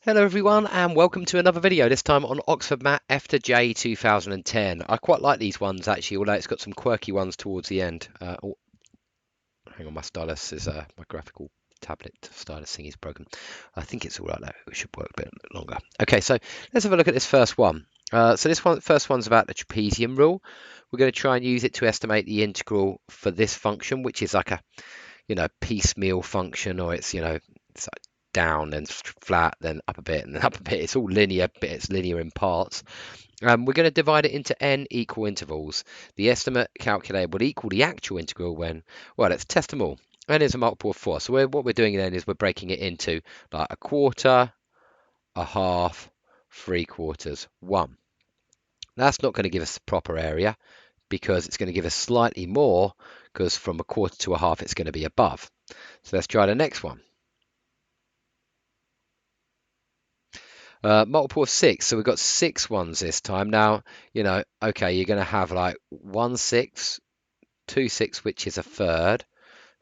Hello everyone and welcome to another video, this time on Oxford Math F to J 2010. I quite like these ones actually, although it's got some quirky ones towards the end. Oh, hang on, my stylus is my graphical tablet stylus thing is broken. I think it's all right though, it should work a bit longer. Okay, so let's have a look at this first one. So this first one's about the trapezium rule. We're going to try and use it to estimate the integral for this function, which is like a piecemeal function, or it's it's like down then flat then up a bit and then up a bit. It's all linear, but it's linear in parts. We're going to divide it into n equal intervals. The estimate calculated will equal the actual integral when, well, let's test them all. N is a multiple of 4, so what we're doing then is we're breaking it into like a quarter, a half, 3/4, 1. That's not going to give us the proper area because it's going to give us slightly more, because from a quarter to a half it's going to be above. So let's try the next one. Multiple of 6, so we've got 6 ones this time. Now, okay, you're going to have like 1/6, 2/6, which is a third,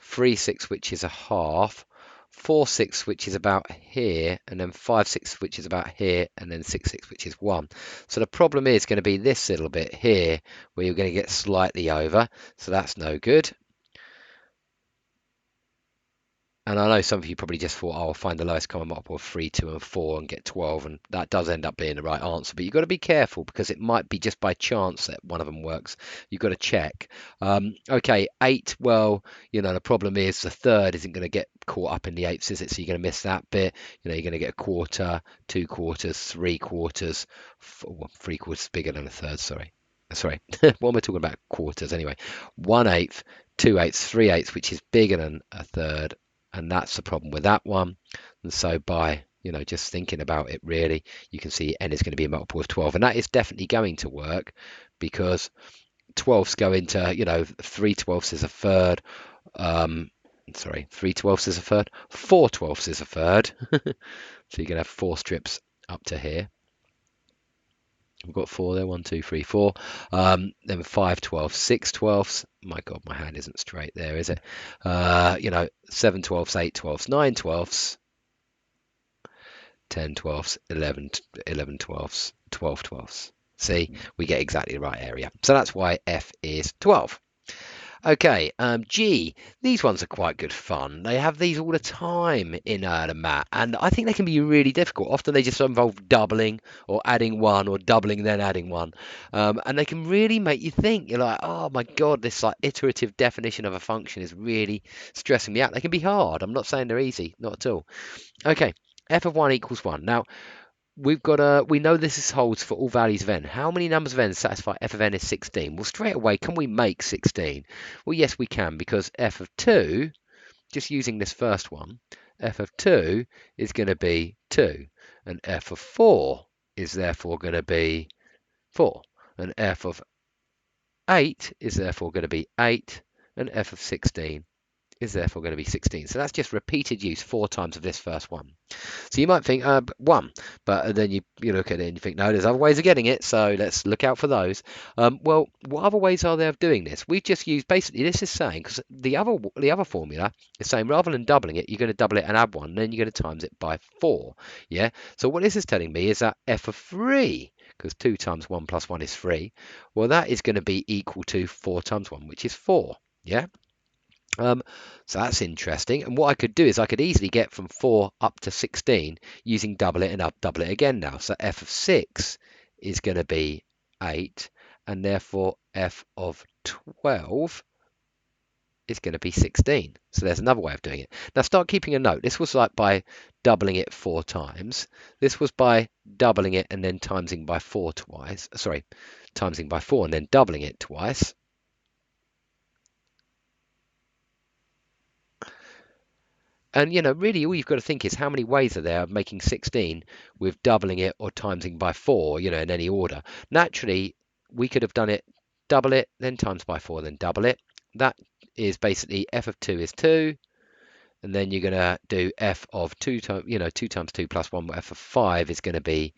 3/6, which is a half, 4/6, which is about here, and then 5/6, which is about here, and then 6/6, which is 1. So the problem is going to be this little bit here, where you're going to get slightly over, so that's no good. And I know some of you probably just thought, oh, I'll find the lowest common multiple of 3, 2, and 4 and get 12, and that does end up being the right answer. But you've got to be careful because it might be just by chance that one of them works. You've got to check. Okay, 8, well, the problem is the third isn't going to get caught up in the eighths, is it? So you're going to miss that bit. You're going to get a quarter, 2/4, 3/4, 3/4 is bigger than a third, sorry. What am I talking about? Quarters, anyway. 1/8, 2/8, 3/8, which is bigger than a third. And that's the problem with that one. And so by just thinking about it, really, you can see n is going to be a multiple of 12, and that is definitely going to work because 12ths go into 3/12 is a third. Sorry, 3/12 is a third, 4/12 is a third. So you're going to have 4 strips up to here. We've got 4 there, 1, 2, 3, 4. Then 5/12, 6/12. My God, my hand isn't straight there, is it? 7/12, 8/12, 9/12, 10/12, 11/12, 12/12. See, we get exactly the right area. So that's why F is 12. Okay, G. These ones are quite good fun. They have these all the time in the mat, and I think they can be really difficult. Often they just involve doubling or adding 1 or doubling then adding 1, and they can really make you think. You're like, oh my God, this like iterative definition of a function is really stressing me out. They can be hard. I'm not saying they're easy, not at all. Okay, f of 1 equals 1. Now, we know this holds for all values of n. How many numbers of n satisfy f of n is 16? Well, straight away, can we make 16? Well, yes, we can, because f of 2, just using this first one, f of 2 is going to be 2, and f of 4 is therefore going to be 4, and f of 8 is therefore going to be 8, and f of 16 is therefore going to be 16. So that's just repeated use 4 times of this first one. So you might think 1, but then you look at it and you think, no, there's other ways of getting it, so let's look out for those. Well, what other ways are there of doing this? We've just used, basically this is saying, because the other formula is saying rather than doubling it, you're going to double it and add 1, and then you're going to times it by 4. Yeah. So what this is telling me is that f of 3, because 2 times 1 plus 1 is 3, well, that is going to be equal to 4 times 1, which is 4. Yeah. So that's interesting. And what I could do is I could easily get from 4 up to 16 using double it and double it again now. So f of 6 is going to be 8, and therefore f of 12 is going to be 16. So there's another way of doing it. Now start keeping a note. This was like by doubling it 4 times. This was by doubling it and then timesing by 4 twice. Sorry, timesing by 4 and then doubling it twice. And really all you've got to think is how many ways are there of making 16 with doubling it or timesing by 4, in any order. Naturally, we could have done it, double it, then times by 4, then double it. That is basically f of 2 is 2, and then you're going to do f of 2 times, 2 times 2 plus 1, f of 5 is going to be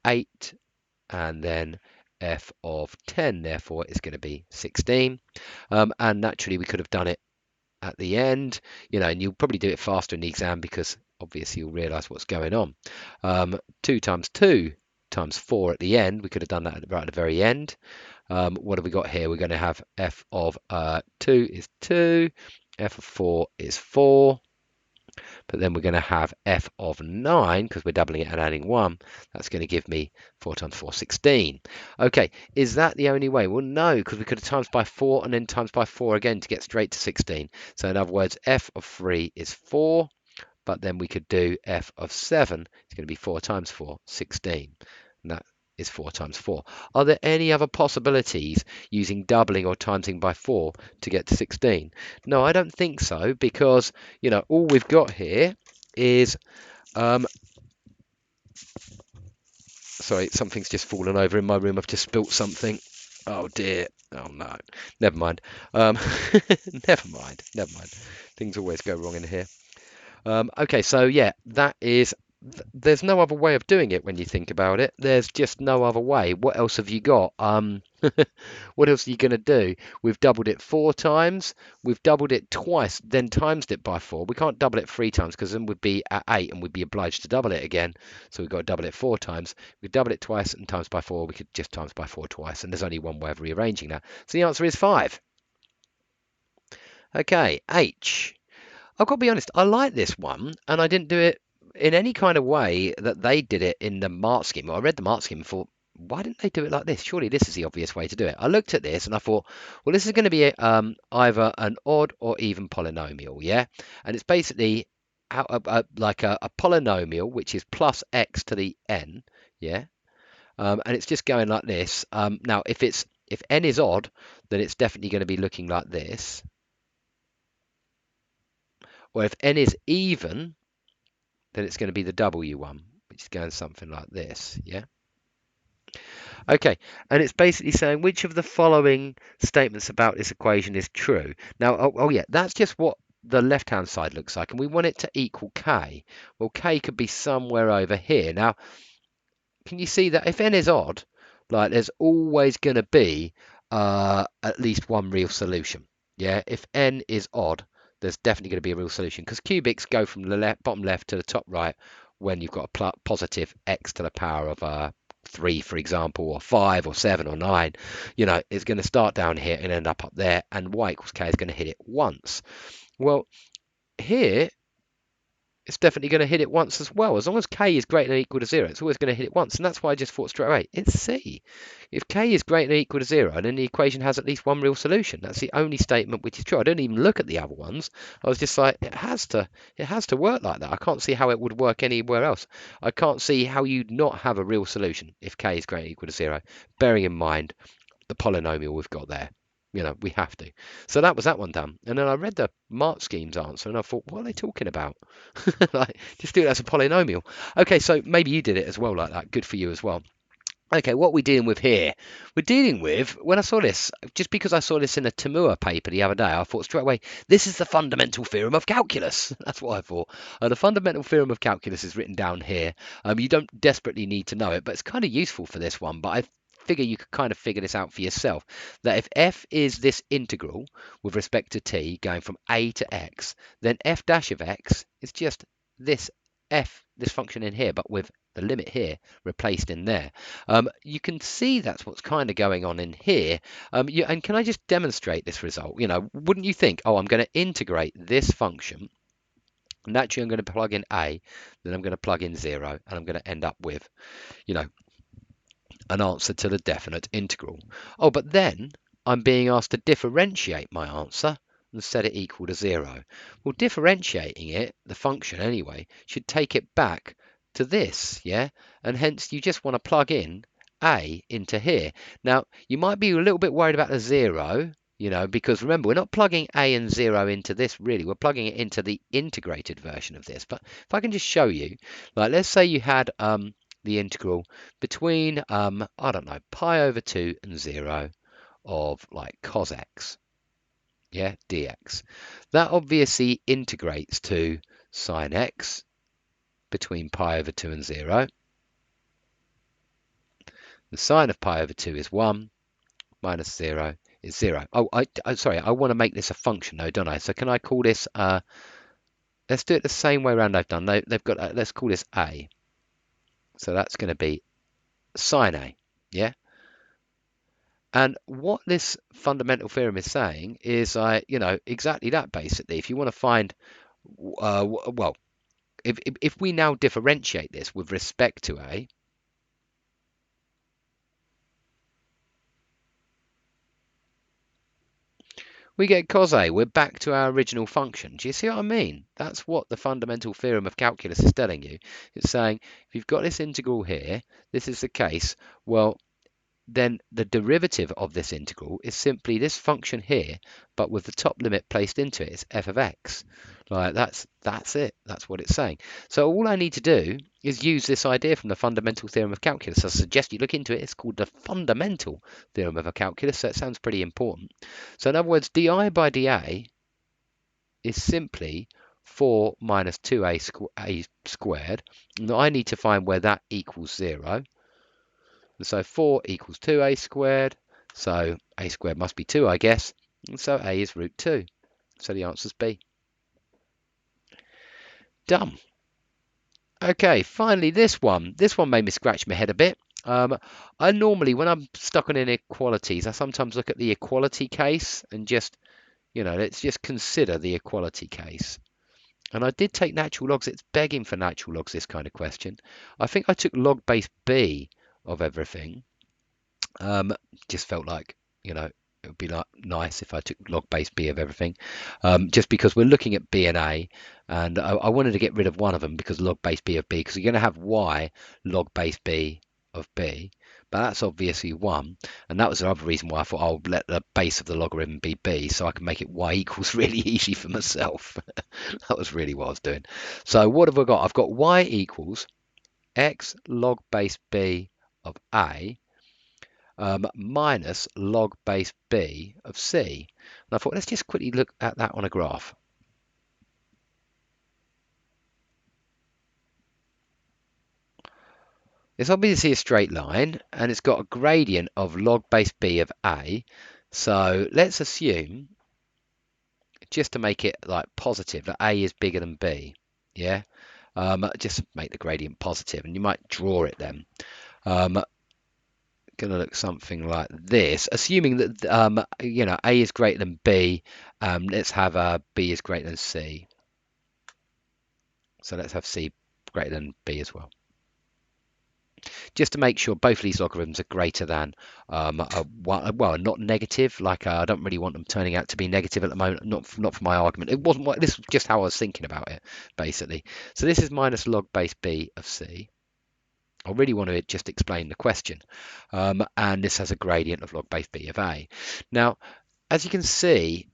8, and then f of 10, therefore, is going to be 16. And naturally, we could have done it at the end, and you'll probably do it faster in the exam because obviously you'll realize what's going on. 2 times 2 times 4 at the end. We could have done that right at the very end. What have we got here? We're going to have f of 2 is 2, f of 4 is 4, but then we're going to have f of 9, because we're doubling it and adding 1. That's going to give me 4 times 4, 16. Okay, is that the only way? Well, no, because we could have times by 4 and then times by 4 again to get straight to 16. So in other words, f of 3 is 4, but then we could do f of 7. It's going to be 4 times 4, 16. And that is 4 times 4. Are there any other possibilities using doubling or timesing by 4 to get to 16? No, I don't think so, because, you know, all we've got here is, sorry, something's just fallen over in my room. I've just spilt something. Oh dear. Oh no. Never mind. Never mind. Never mind. Things always go wrong in here. Okay, so yeah, that is, there's no other way of doing it when you think about it. There's just no other way. What else have you got? What else are you going to do? We've doubled it 4 times. We've doubled it twice, then timesed it by 4. We can't double it 3 times because then we'd be at 8 and we'd be obliged to double it again. So we've got to double it 4 times. We double it twice and times by 4. We could just times by 4 twice. And there's only one way of rearranging that. So the answer is 5. Okay, H. I've got to be honest, I like this one, and I didn't do it in any kind of way that they did it in the mark scheme. I read the mark scheme and thought, why didn't they do it like this? Surely this is the obvious way to do it. I looked at this and I thought, well, this is going to be either an odd or even polynomial, yeah? And it's basically like a polynomial, which is plus x to the n, yeah? And it's just going like this. Now, if n is odd, then it's definitely going to be looking like this. Or if n is even, then it's going to be the W one, which is going something like this, yeah? Okay, and it's basically saying which of the following statements about this equation is true. Now, oh yeah, that's just what the left-hand side looks like, and we want it to equal k. Well, k could be somewhere over here. Now, can you see that if n is odd, like there's always going to be at least one real solution, yeah? If n is odd, there's definitely going to be a real solution, because cubics go from the bottom left to the top right when you've got a positive x to the power of 3, for example, or 5 or 7 or 9. You know, it's going to start down here and end up there, and y equals k is going to hit it once. Well, here it's definitely going to hit it once as well. As long as k is greater than or equal to 0, it's always going to hit it once. And that's why I just thought straight away, it's C. If k is greater than or equal to 0, then the equation has at least one real solution. That's the only statement which is true. I don't even look at the other ones. I was just like, it has to work like that. I can't see how it would work anywhere else. I can't see how you'd not have a real solution if k is greater than or equal to 0, bearing in mind the polynomial we've got there. You know, we have to. So that was that one done. And then I read the mark scheme's answer and I thought, what are they talking about? Like, just do it as a polynomial. Okay, so maybe you did it as well like that. Good for you as well. Okay, what are we dealing with here? We're dealing with, when I saw this, just because I saw this in a Tamua paper the other day, I thought straight away, this is the fundamental theorem of calculus. That's what I thought. The fundamental theorem of calculus is written down here. You don't desperately need to know it, but it's kind of useful for this one. But I figure you could kind of figure this out for yourself, that if f is this integral with respect to t going from a to x, then f dash of x is just this this function in here, but with the limit here replaced in there. You can see that's what's kind of going on in here. And can I just demonstrate this result? You know, wouldn't you think, oh, I'm going to integrate this function, naturally I'm going to plug in a, then I'm going to plug in 0, and I'm going to end up with, you know, an answer to the definite integral. Oh, but then I'm being asked to differentiate my answer and set it equal to 0. Well, differentiating it, the function anyway, should take it back to this, yeah? And hence you just want to plug in a into here. Now, you might be a little bit worried about the 0, you know, because remember, we're not plugging a and 0 into this really. We're plugging it into the integrated version of this. But if I can just show you, like, let's say you had the integral between, I don't know, pi over 2 and 0 of like cos x, yeah, dx. That obviously integrates to sine x between pi over 2 and 0. The sine of pi over 2 is 1, minus 0 is 0. Oh, sorry, I want to make this a function though, don't I? So can I call this Let's do it the same way around I've done. They've got, let's call this A. So that's going to be sine A, yeah? And what this fundamental theorem is saying is, exactly that, basically. If you want to find, well, if we now differentiate this with respect to A, we get cos A. We're back to our original function. Do you see what I mean? That's what the fundamental theorem of calculus is telling you. It's saying, if you've got this integral here, this is the case, well, then the derivative of this integral is simply this function here, but with the top limit placed into it. It's f of x. Like that's it. That's what it's saying. So all I need to do is use this idea from the fundamental theorem of calculus. I suggest you look into it. It's called the fundamental theorem of a calculus, so it sounds pretty important. So in other words, di by dA is simply 4 minus 2a squared. And I need to find where that equals 0. And so 4 equals 2a squared. So a squared must be 2, I guess. And so a is root 2. So the answer is B. Done. Okay, finally this one. This one made me scratch my head a bit. I normally, when I'm stuck on inequalities, I sometimes look at the equality case and just, let's just consider the equality case. And I did take natural logs. It's begging for natural logs, this kind of question. I think I took log base B of everything. Just felt like, it would be nice if I took log base B of everything, just because we're looking at B and A, and I wanted to get rid of one of them because log base B of B, because you're going to have Y log base B of B, but that's obviously 1, and that was another reason why I thought I'll let the base of the logarithm be B, so I can make it Y equals really easy for myself. That was really what I was doing. So what have I got? I've got Y equals X log base B of A, minus log base B of C. And I thought, let's just quickly look at that on a graph. It's obviously a straight line, and it's got a gradient of log base B of A. So let's assume, just to make it like positive, that A is bigger than B. Yeah, just make the gradient positive, and you might draw it then. Going to look something like this, assuming that A is greater than B. Let's have B is greater than C. So let's have C greater than B as well, just to make sure both of these logarithms are greater than well, not negative. Like I don't really want them turning out to be negative at the moment. Not for my argument. It wasn't. This was just how I was thinking about it, basically. So this is minus log base B of C. I really want to just explain the question, and this has a gradient of log base B of A. Now, as you can see,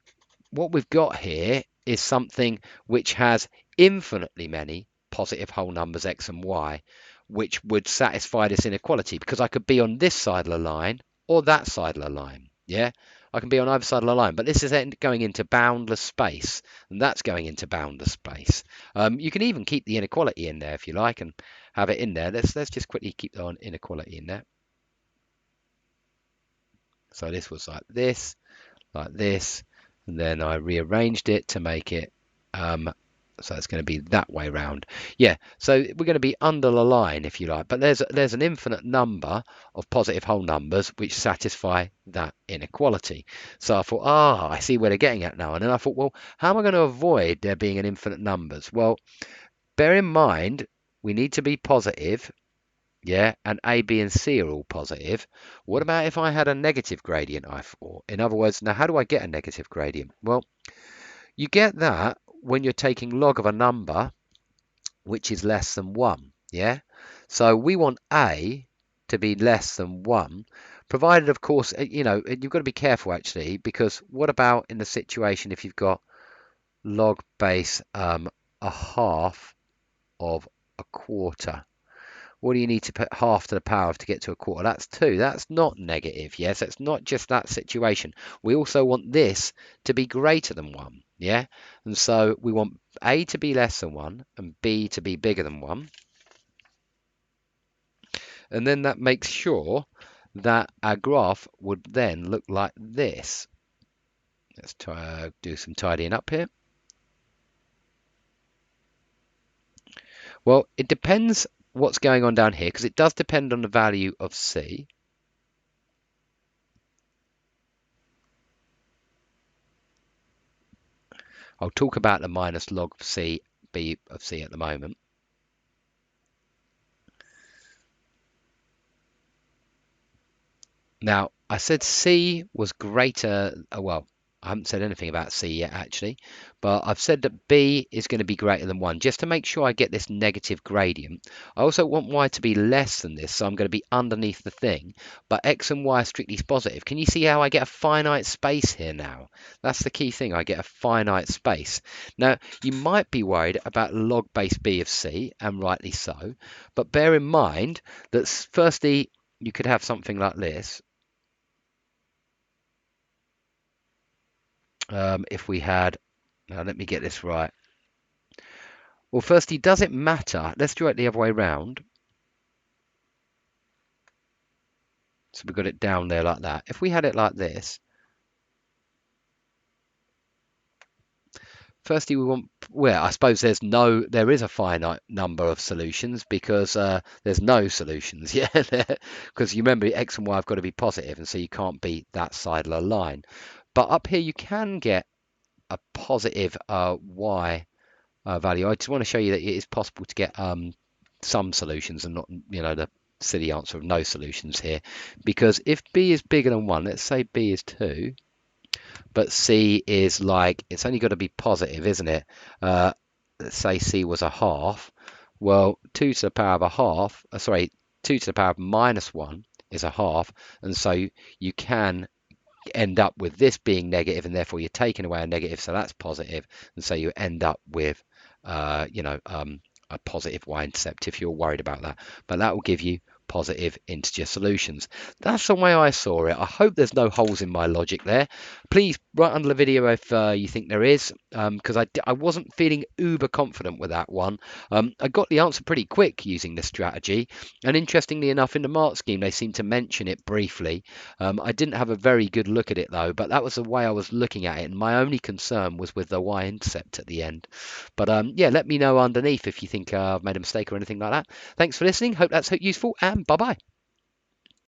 what we've got here is something which has infinitely many positive whole numbers x and y, which would satisfy this inequality, because I could be on this side of the line or that side of the line. Yeah, I can be on either side of the line, but this is going into boundless space, and that's going into boundless space. You can even keep the inequality in there if you like, and have it in there. Let's just quickly keep the inequality in there. So this was like this, and then I rearranged it to make it so it's going to be that way round. Yeah, so we're going to be under the line if you like, but there's an infinite number of positive whole numbers which satisfy that inequality. So I thought, I see where they're getting at now. And then I thought, well, how am I going to avoid there being an infinite numbers? Well, bear in mind we need to be positive. Yeah, and A, B, and C are all positive. What about if I had a negative gradient, I thought? In other words, now how do I get a negative gradient? Well, you get that when you're taking log of a number which is less than 1. Yeah, so we want A to be less than 1, provided, of course, you've got to be careful actually, because what about in the situation if you've got log base a half of a quarter? What do you need to put half to the power of to get to a quarter? That's 2. That's not negative. Yes, it's not just that situation. We also want this to be greater than 1. Yeah, and so we want A to be less than 1 and B to be bigger than 1. And then that makes sure that our graph would then look like this. Let's try do some tidying up here. Well, it depends what's going on down here, because it does depend on the value of C. I'll talk about the minus log of C, B of C at the moment. Now, I said C was greater, well, I haven't said anything about C yet actually, but I've said that B is going to be greater than 1, just to make sure I get this negative gradient. I also want Y to be less than this, so I'm going to be underneath the thing, but X and Y are strictly positive. Can you see how I get a finite space here now? That's the key thing, I get a finite space. Now, you might be worried about log base B of C, and rightly so, but bear in mind that firstly, you could have something like this. If we had, now let me get this right. Well, firstly, does it matter? Let's do it the other way around. So we've got it down there like that. If we had it like this, firstly, we want, well, I suppose there is a finite number of solutions because there's no solutions, yeah, because you remember X and Y have got to be positive, and so you can't beat that side of the line. But up here, you can get a positive Y value. I just want to show you that it is possible to get some solutions and not, the silly answer of no solutions here. Because if B is bigger than 1, let's say B is 2, but C is like, it's only got to be positive, isn't it? Let's say C was a half. Well, 2 to the power of a half, 2 to the power of minus 1 is a half. And so you can end up with this being negative, and therefore you're taking away a negative, so that's positive, and so you end up with a positive y-intercept if you're worried about that. But that will give you positive integer solutions. That's the way I saw it. I hope there's no holes in my logic there. Please write under the video if you think there is, because I wasn't feeling uber confident with that one. I got the answer pretty quick using this strategy, and interestingly enough, in the mark scheme they seem to mention it briefly. I didn't have a very good look at it though, but that was the way I was looking at it, and my only concern was with the y-intercept at the end. But yeah, let me know underneath if you think I've made a mistake or anything like that. Thanks for listening. Hope that's useful, and bye-bye.